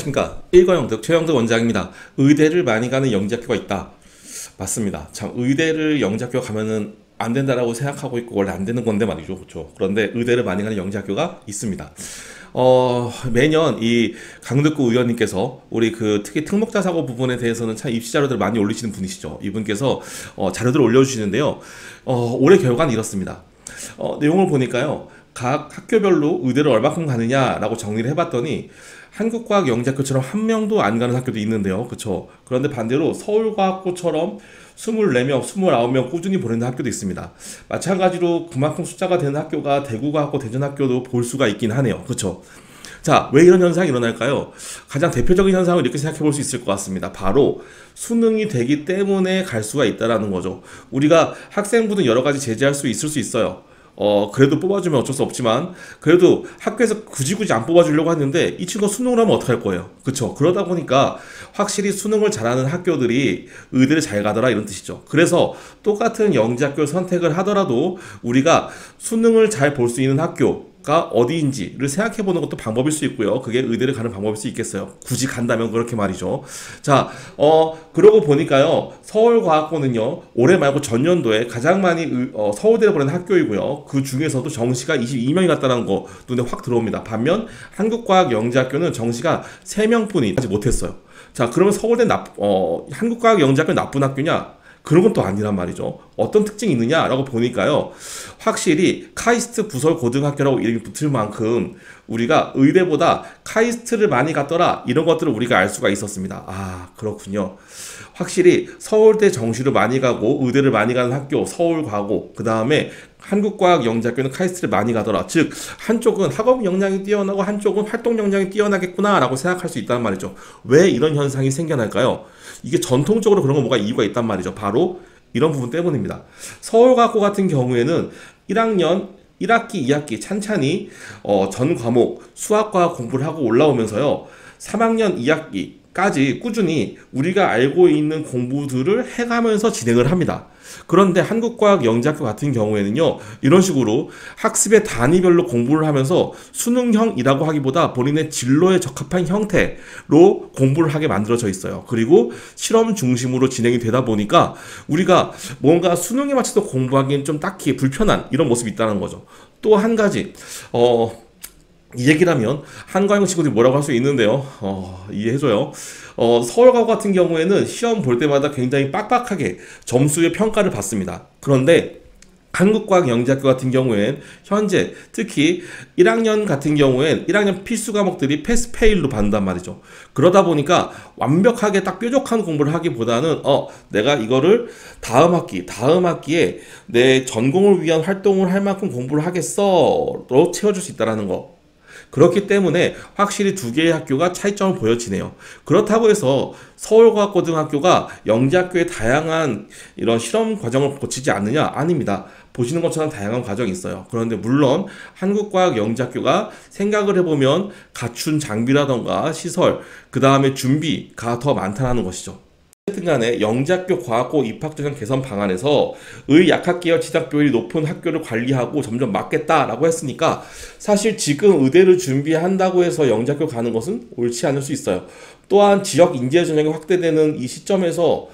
안녕하십니까. 일과영득 최영득 원장입니다. 의대를 많이 가는 영재학교가 있다. 맞습니다. 참 의대를 영재학교 가면은 안 된다라고 생각하고 있고 원래 안 되는 건데 말이죠. 그렇죠. 그런데 의대를 많이 가는 영재학교가 있습니다. 매년 이 강덕구 의원님께서 우리 특히 특목자 사고 부분에 대해서는 참 입시 자료들 많이 올리시는 분이시죠. 이분께서 자료들을 올려주시는데요. 올해 결과는 이렇습니다. 내용을 보니까요. 각 학교별로 의대를 얼마큼 가느냐라고 정리를 해봤더니 한국과학 영재학교처럼 한 명도 안 가는 학교도 있는데요. 그렇죠. 그런데 반대로 서울과학고처럼 24명, 29명 꾸준히 보내는 학교도 있습니다. 마찬가지로 그만큼 숫자가 되는 학교가 대구과학고, 대전학교도 볼 수가 있긴 하네요. 그렇죠. 자, 왜 이런 현상이 일어날까요? 가장 대표적인 현상을 이렇게 생각해 볼 수 있을 것 같습니다. 바로 수능이 되기 때문에 갈 수가 있다는 거죠. 우리가 학생부는 여러 가지 제재할 수 있을 수 있어요. 그래도 뽑아주면 어쩔 수 없지만, 그래도 학교에서 굳이 안 뽑아주려고 하는데, 이 친구가 수능을 하면 어떡할 거예요? 그쵸? 그러다 보니까, 확실히 수능을 잘하는 학교들이 의대를 잘 가더라, 이런 뜻이죠. 그래서, 똑같은 영재학교 선택을 하더라도, 우리가 수능을 잘 볼 수 있는 학교가 어디인지를 생각해보는 것도 방법일 수 있고요. 그게 의대를 가는 방법일 수 있겠어요. 굳이 간다면 그렇게 말이죠. 자, 그러고 보니까요, 서울과학고는요, 올해 말고 전년도에 가장 많이 서울대를 보낸 학교이고요. 그 중에서도 정시가 22명이 갔다는 거 눈에 확 들어옵니다. 반면 한국과학 영재학교는 정시가 3명뿐이 하지 못했어요. 자, 그러면 서울대 한국과학 영재학교는 나쁜 학교냐? 그런 건 또 아니란 말이죠. 어떤 특징이 있느냐라고 보니까요. 확실히 카이스트 부설 고등학교라고 이름이 붙을 만큼 우리가 의대보다 카이스트를 많이 갔더라, 이런 것들을 우리가 알 수가 있었습니다. 아, 그렇군요. 확실히 서울대 정시를 많이 가고 의대를 많이 가는 학교 서울과고, 그 다음에 한국과학 영재학교는 카이스트를 많이 가더라. 즉 한쪽은 학업 역량이 뛰어나고 한쪽은 활동 역량이 뛰어나겠구나 라고 생각할 수 있다는 말이죠. 왜 이런 현상이 생겨날까요? 이게 전통적으로 그런 거 뭐가 이유가 있단 말이죠. 바로 이런 부분 때문입니다. 서울과고 같은 경우에는 1학년 1학기, 2학기 찬찬히 전 과목 수학과학 공부를 하고 올라오면서요, 3학년 2학기까지 꾸준히 우리가 알고 있는 공부들을 해가면서 진행을 합니다. 그런데 한국과학 영재학교 같은 경우에는요, 이런 식으로 학습의 단위별로 공부를 하면서 수능형이라고 하기보다 본인의 진로에 적합한 형태로 공부를 하게 만들어져 있어요. 그리고 실험 중심으로 진행이 되다 보니까 우리가 뭔가 수능에 맞춰서 공부하기엔 좀 딱히 불편한 이런 모습이 있다는 거죠. 또 한 가지, 이 얘기를 하면 한과형 친구들이 뭐라고 할 수 있는데요. 이해해줘요. 서울과고 같은 경우에는 시험 볼 때마다 굉장히 빡빡하게 점수의 평가를 받습니다. 그런데 한국과학 영재학교 같은 경우엔 현재 특히 1학년 같은 경우엔 1학년 필수 과목들이 패스페일로 받는단 말이죠. 그러다 보니까 완벽하게 딱 뾰족한 공부를 하기보다는 내가 이거를 다음 학기에 내 전공을 위한 활동을 할 만큼 공부를 하겠어로 채워줄 수 있다는 거. 그렇기 때문에 확실히 두 개의 학교가 차이점을 보여지네요. 그렇다고 해서 서울과학고등학교가 영재학교의 다양한 이런 실험 과정을 거치지 않느냐? 아닙니다. 보시는 것처럼 다양한 과정이 있어요. 그런데 물론 한국과학 영재학교가 생각을 해보면 갖춘 장비라던가 시설, 그 다음에 준비가 더 많다는 것이죠. 어쨌든 간에 영재학교 과학고 입학전형 개선 방안에서 의약학계열 진학비율이 높은 학교를 관리하고 점점 막겠다라고 했으니까 사실 지금 의대를 준비한다고 해서 영재학교 가는 것은 옳지 않을 수 있어요. 또한 지역 인재 전형이 확대되는 이 시점에서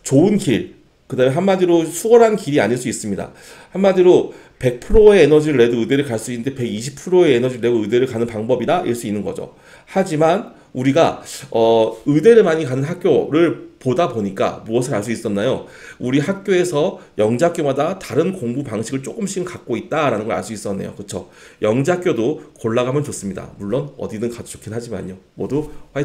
좋은 길, 그 다음에 한마디로 수월한 길이 아닐 수 있습니다. 한마디로 100%의 에너지를 내도 의대를 갈 수 있는데 120%의 에너지를 내고 의대를 가는 방법이다 일 수 있는 거죠. 하지만 우리가 의대를 많이 가는 학교를 보다 보니까 무엇을 알 수 있었나요? 우리 학교에서 영재학교마다 다른 공부 방식을 조금씩 갖고 있다라는 걸 알 수 있었네요. 그렇죠? 영재학교도 골라가면 좋습니다. 물론 어디든 가도 좋긴 하지만요. 모두 화이팅!